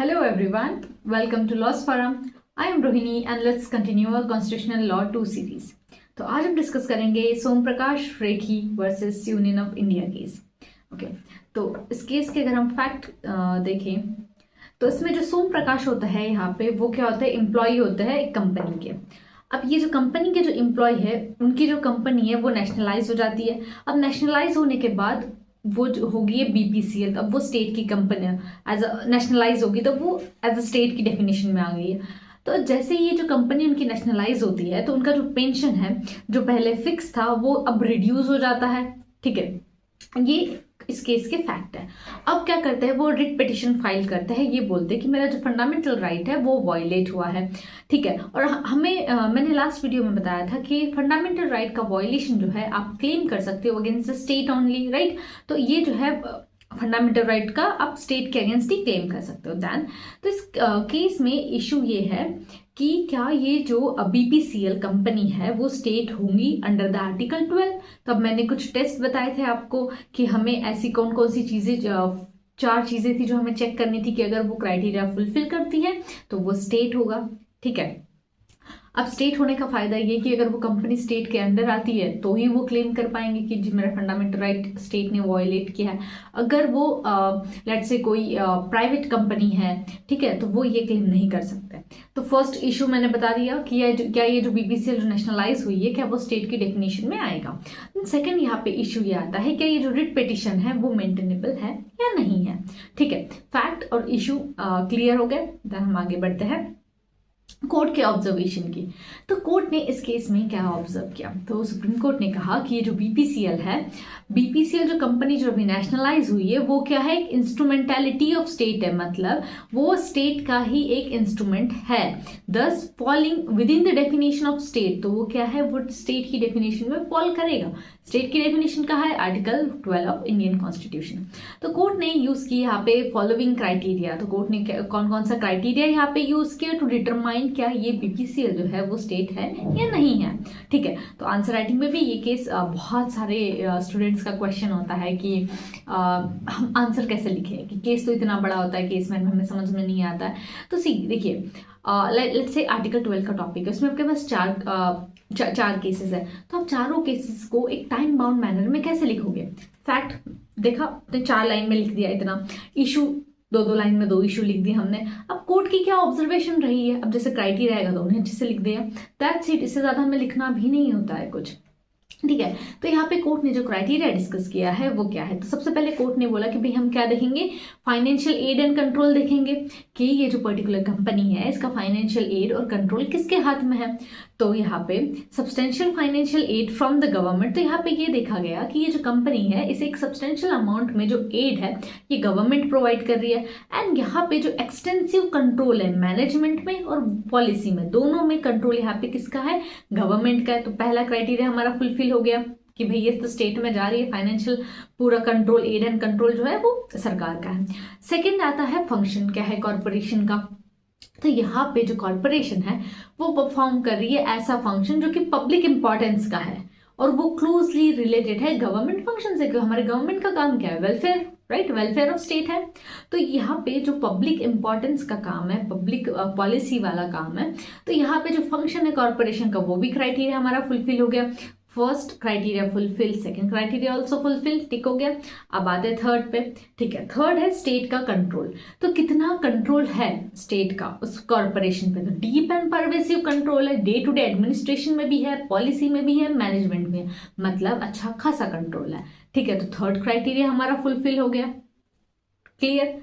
Hello everyone, welcome to Laws Forum. I am Rohini and let's continue our Constitutional Law 2 series. तो आज हम discuss करेंगे Som Prakash Rekhi versus Union of India case. Okay, तो इस case के अगर हम फैक्ट देखें तो इसमें जो सोम प्रकाश होता है यहाँ पे वो क्या होता है, एम्प्लॉय होता है एक कंपनी के. अब ये जो कंपनी के जो एम्प्लॉय है उनकी जो कंपनी है वो नेशनलाइज हो जाती है. अब नेशनलाइज होने के बाद वो जो होगी है बीपीसीएल. अब वो स्टेट की कंपनी एज अ नेशनलाइज होगी तो वो एज अ स्टेट की डेफिनेशन में आ गई है. तो जैसे ये जो कंपनी उनकी नेशनलाइज होती है तो उनका जो पेंशन है जो पहले फिक्स था वो अब रिड्यूस हो जाता है. ठीक है, ये इस केस के फैक्ट है. अब क्या करते हैं, वो रिट पिटिशन फाइल करते हैं. ये बोलते हैं कि मेरा जो फंडामेंटल राइट है वो वायलेट हुआ है. ठीक है, और हमें मैंने लास्ट वीडियो में बताया था कि फंडामेंटल राइट का वायलेशन जो है आप क्लेम कर सकते हो against the state only, right. तो ये जो है फंडामेंटल राइट का आप स्टेट के अगेंस्ट ही क्लेम कर सकते हो. दैन तो इस केस में इशू ये है कि क्या ये जो बीपीसीएल कंपनी है वो स्टेट होंगी अंडर द आर्टिकल 12. तब मैंने कुछ टेस्ट बताए थे आपको कि हमें ऐसी कौन कौन सी चीजें, 4 चीजें थी जो हमें चेक करनी थी कि अगर वो क्राइटेरिया फुलफिल करती है तो वो स्टेट होगा. ठीक है, अब स्टेट होने का फायदा ये कि अगर वो कंपनी स्टेट के अंडर आती है तो ही वो क्लेम कर पाएंगे कि जी मेरा फंडामेंटल राइट स्टेट ने वायलेट किया है. अगर वो लेट्स से कोई प्राइवेट कंपनी है, ठीक है, तो वो ये क्लेम नहीं कर सकते. तो फर्स्ट इशू मैंने बता दिया कि क्या ये जो बीपीसीएल जो नेशनलाइज हुई है क्या वो स्टेट की डेफिनेशन में आएगा. सेकंड यहाँ पे इशू ये आता है क्या ये जो रिट पिटिशन है वो मेंटेनेबल है या नहीं है. ठीक है, फैक्ट और इशू क्लियर हो गए. देन हम आगे बढ़ते हैं कोर्ट के ऑब्जर्वेशन की. तो कोर्ट ने इस केस में क्या ऑब्जर्व किया, तो सुप्रीम कोर्ट ने कहा कि ये जो बीपीसीएल है, बीपीसीएल जो कंपनी जो अभी नेशनलाइज हुई है वो क्या है, एक इंस्ट्रूमेंटेलिटी ऑफ स्टेट है. मतलब वो स्टेट का ही एक इंस्ट्रूमेंट है, दस falling with in the definition of state. तो वो क्या है, वो स्टेट की डेफिनेशन में फॉल करेगा. स्टेट की डेफिनेशन कहा है आर्टिकल 12 ऑफ इंडियन कॉन्स्टिट्यूशन. तो कोर्ट ने यूज की यहाँ पे फॉलोइंग क्राइटेरिया. तो कोर्ट ने कौन कौन सा क्राइटेरिया यहाँ पे यूज किया टू डिटरमाइन क्या ये बीपीसीएल जो है वो स्टेट है या नहीं है. ठीक है, तो आंसर राइटिंग में भी ये केस बहुत सारे स्टूडेंट्स का क्वेश्चन होता है कि हम आंसर कैसे लिखें, कि केस तो इतना बड़ा होता है, केस में हमें समझ में नहीं आता है. तो सी देखिए, लेट्स से आर्टिकल 12 का टॉपिक है, उसमें आपके पास चार केसेस है. तो आप चारों केसेस को एक टाइम बाउंड मैनर में कैसे लिखोगे. फैक्ट देखा तो 4 लाइन में लिख दिया इतना, इशू 2 लाइन में 2 इशू लिख दिए हमने. अब कोर्ट की क्या ऑब्जर्वेशन रही है, अब जैसे क्राइटेरिया आएगा तो उन्हें अच्छे से लिख दिया. दैट्स इट, इससे ज्यादा हमें लिखना भी नहीं होता है कुछ. ठीक है, तो यहाँ पे कोर्ट ने जो क्राइटेरिया डिस्कस किया है वो क्या है. तो सबसे पहले कोर्ट ने बोला कि भाई हम क्या देखेंगे, फाइनेंशियल एड एंड कंट्रोल देखेंगे कि ये जो पर्टिकुलर कंपनी है इसका फाइनेंशियल एड और कंट्रोल किसके हाथ में है. तो यहाँ पे substantial financial aid from the government. तो यहाँ पे ये देखा गया कि ये जो कंपनी है इसे एक सब्सटेंशियल अमाउंट में जो एड है ये गवर्नमेंट प्रोवाइड कर रही है. एंड यहाँ पे जो एक्सटेंसिव कंट्रोल है मैनेजमेंट में और पॉलिसी में, दोनों में कंट्रोल यहाँ पे किसका है, गवर्नमेंट का है. तो पहला क्राइटेरिया हमारा फुलफिल हो गया कि भाई ये तो स्टेट में जा रही है, फाइनेंशियल पूरा कंट्रोल, एड एंड कंट्रोल जो है वो सरकार का है. सेकंड आता है फंक्शन क्या है कॉर्पोरेशन का. तो यहाँ पे जो कॉर्पोरेशन है वो परफॉर्म कर रही है ऐसा फंक्शन जो कि पब्लिक इंपॉर्टेंस का है और वो क्लोजली रिलेटेड है गवर्नमेंट फंक्शन से. हमारे गवर्नमेंट का काम क्या है, welfare, right, welfare of state है. तो यहाँ पे जो पब्लिक इंपॉर्टेंस का काम है, पब्लिक पॉलिसी वाला काम है, तो यहाँ पे जो फंक्शन है कॉर्पोरेशन का वो भी क्राइटेरिया हमारा फुलफिल हो गया. First criteria fulfil, second criteria also fulfil, tick हो गया. अब आते हैं थर्ड पे. ठीक है, थर्ड है स्टेट का कंट्रोल. तो कितना कंट्रोल है स्टेट का उस कॉर्पोरेशन पे, तो डीप एंड परवेसिव कंट्रोल है, डे टू डे एडमिनिस्ट्रेशन में भी है, पॉलिसी में भी है, मैनेजमेंट में है, मतलब अच्छा खासा कंट्रोल है. ठीक है, तो थर्ड क्राइटेरिया हमारा फुलफिल हो गया. Clear,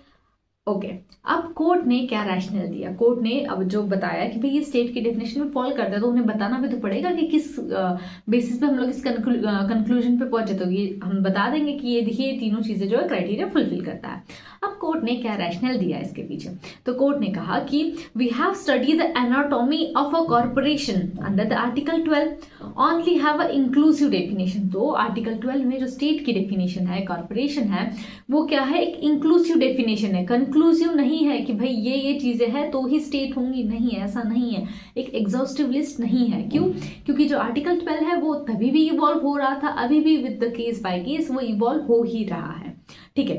okay. अब कोर्ट ने क्या रैशनल दिया, कोर्ट ने अब जो बताया कि भाई ये स्टेट की डेफिनेशन में फॉल करता है तो उन्हें बताना भी तो पड़ेगा कि किस बेसिस पे हम लोग इस कंक्लूजन पे पहुंचे. तो ये हम बता देंगे कि ये देखिए ये तीनों चीजें जो है क्राइटेरिया फुलफिल करता है. अब कोर्ट ने क्या रैशनल दिया इसके पीछे, तो कोर्ट ने कहा कि we have study the anatomy of a corporation under the article 12 only have a inclusive definition. तो आर्टिकल 12 में जो स्टेट की डेफिनेशन है, कॉर्पोरेशन है, वो क्या है, एक इंक्लूसिव डेफिनेशन है, कंक्लूसिव नहीं है कि भाई ये चीजें हैं तो ही स्टेट होंगी, नहीं है, ऐसा नहीं है, एक एग्जॉस्टिव लिस्ट नहीं है. क्यों, क्योंकि जो आर्टिकल 12 है वो तभी भी इवॉल्व हो रहा था, अभी भी with the case by case वो इवॉल्व हो ही रहा है. ठीक है,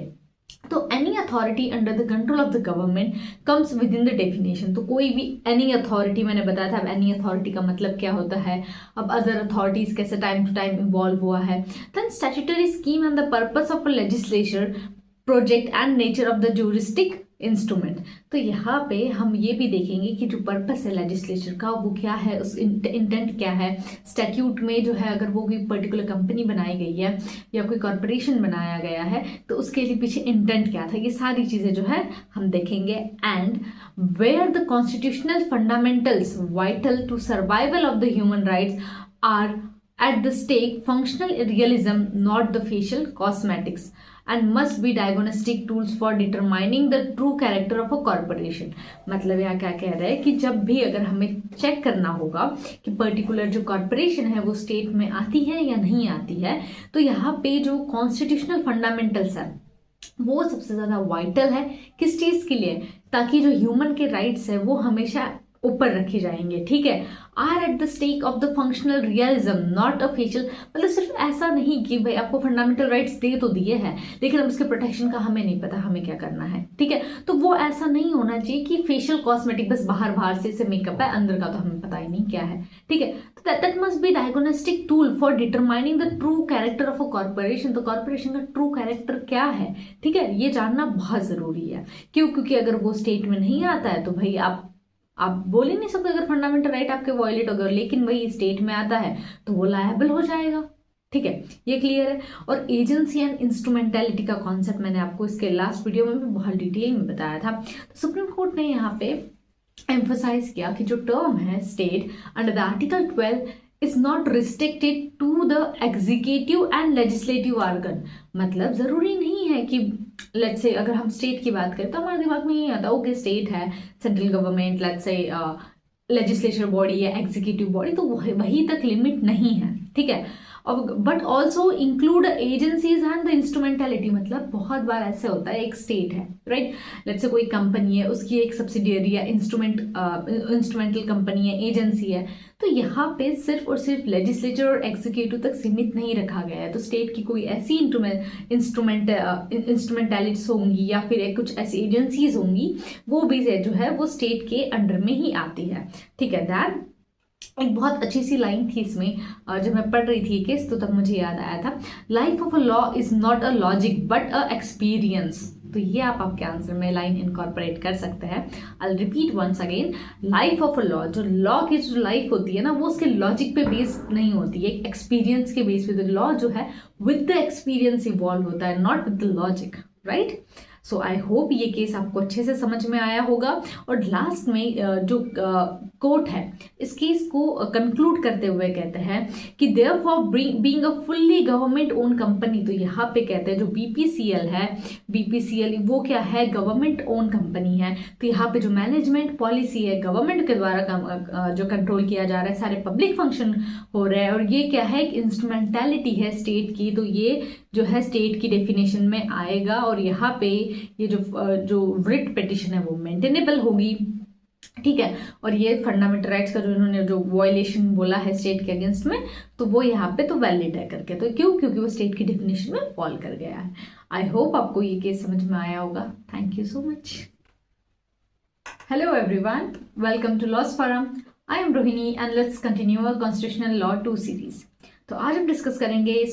तो any authority under the control of the government comes with in the definition. तो कोई भी एनी अथॉरिटी, मैंने बताया था अब एनी अथॉरिटी का मतलब क्या होता है, अब अदर अथॉरिटीज कैसे टाइम टू टाइम इवॉल्व हुआ है। Then statutory scheme and the purpose of a legislature project and nature of the juristic instrument. तो यहाँ पे हम ये भी देखेंगे कि जो पर्पस है लेजिस्लेचर का वो क्या है, उस इंटेंट क्या है। स्टैट्यूट में जो है अगर वो कोई पर्टिकुलर कंपनी बनाई गई है या कोई कॉरपोरेशन बनाया गया है तो उसके लिए पीछे इंटेंट क्या था, ये सारी चीज़ें जो है हम देखेंगे। And where the constitutional fundamentals vital to survival of the human rights are at the stake, functional realism, not the facial cosmetics, and must be diagnostic tools for determining the true character of a corporation। मतलब यहाँ क्या कह रहा है कि जब भी अगर हमें चेक करना होगा कि पर्टिकुलर जो कॉरपोरेशन है वो स्टेट में आती है या नहीं आती है, तो यहाँ पे जो कॉन्स्टिट्यूशनल फंडामेंटल्स है वो सबसे ज़्यादा वाइटल है। किस चीज़ के लिए, ताकि जो ह्यूमन के राइट्स है वो हमेशा ऊपर रखे जाएंगे, ठीक है। Are at the stake of the functional realism not a facial, मतलब सिर्फ ऐसा नहीं कि भाई आपको फंडामेंटल राइट्स दे तो दिए हैं लेकिन अब उसके प्रोटेक्शन का हमें नहीं पता हमें क्या करना है, ठीक है। तो वो ऐसा नहीं होना चाहिए कि फेशियल कॉस्मेटिक बस बाहर बाहर से मेकअप है, अंदर का तो हमें पता ही नहीं क्या है, ठीक है। तो that must be diagnostic tool for determining the true character of a corporation. तो कॉर्पोरेशन का ट्रू कैरेक्टर क्या है, ठीक है, ये जानना बहुत जरूरी है। क्यों, क्योंकि अगर वो स्टेट में नहीं आता है तो भाई आप बोल ही नहीं सकते अगर फंडामेंटल राइट आपके वॉयलेट हो गए, लेकिन वही स्टेट में आता है तो वो लायबल हो जाएगा, ठीक है, ये क्लियर है। और एजेंसी एंड इंस्ट्रूमेंटेलिटी का कॉन्सेप्ट मैंने आपको इसके लास्ट वीडियो में भी बहुत डिटेल में बताया था। तो सुप्रीम कोर्ट ने यहाँ पे एम्फोसाइज किया कि जो टर्म है state under the article 12 is not restricted to the executive and legislative organ. मतलब जरूरी नहीं है कि लेट्स से अगर हम स्टेट की बात करें तो हमारे दिमाग में यही आता है ओके स्टेट है, central government, let's say legislature body या एग्जीक्यूटिव बॉडी, तो वही तक लिमिट नहीं है, ठीक है। और but also include agencies and the instrumentality. मतलब बहुत बार ऐसे होता है एक स्टेट है, राइट, लेट्स से कोई कंपनी है, उसकी एक सब्सिडियरी या इंस्ट्रूमेंटल कंपनी है, एजेंसी है, तो यहाँ पे सिर्फ और सिर्फ लेजिस्लेचर और एग्जीक्यूटिव तक सीमित नहीं रखा गया है। तो स्टेट की कोई ऐसी इंस्ट्रूमेंटैलिटीज होंगी या फिर कुछ ऐसी एजेंसीज होंगी वो भी जो है वो स्टेट के अंडर में ही आती है, ठीक है। दैट एक बहुत अच्छी सी लाइन थी इसमें, जब मैं पढ़ रही थी केस तो तब मुझे याद आया था, life of a law is not a logic but a experience. तो ये आप आपके आंसर में लाइन इनकॉर्पोरेट कर सकते हैं। I repeat once again, life of a law, जो लॉ की जो लाइफ होती है ना वो उसके लॉजिक पे बेस नहीं होती है, एक्सपीरियंस के बेस पे। लॉ जो है विद द एक्सपीरियंस इवॉल्व होता है, not with the logic, right. So I hope ये केस आपको अच्छे से समझ में आया होगा। और लास्ट में जो कोर्ट है इस केस को कंक्लूड करते हुए कहते हैं कि therefore being a fully government own company, तो यहाँ पे कहते हैं जो बीपीसीएल है, बीपीसीएल वो क्या है, गवर्नमेंट ओन कंपनी है। तो यहाँ पे जो मैनेजमेंट पॉलिसी है गवर्नमेंट के द्वारा जो कंट्रोल किया जा रहा है, सारे पब्लिक फंक्शन हो रहे हैं, और ये क्या है एक इंस्ट्रूमेंटैलिटी है स्टेट की, तो ये जो है स्टेट की डेफिनेशन में आएगा। और यहाँ पे ये जो रिट पिटिशन है वो मेंटेनेबल होगी, ठीक है। और ये फंडामेंटल राइट्स का जो इन्होंने जो वायलेशन बोला है स्टेट के अगेंस्ट में, तो वो यहाँ पे तो वैलिड है करके। तो क्यों, क्योंकि वो स्टेट की डेफिनेशन में फॉल कर गया है। आई होप आपको ये केस समझ में आया होगा। Thank you so much. Hello everyone, welcome to law's forum. I am Rohini and let's continue our constitutional law 2 series. तो आज हम डिस्कस करेंगे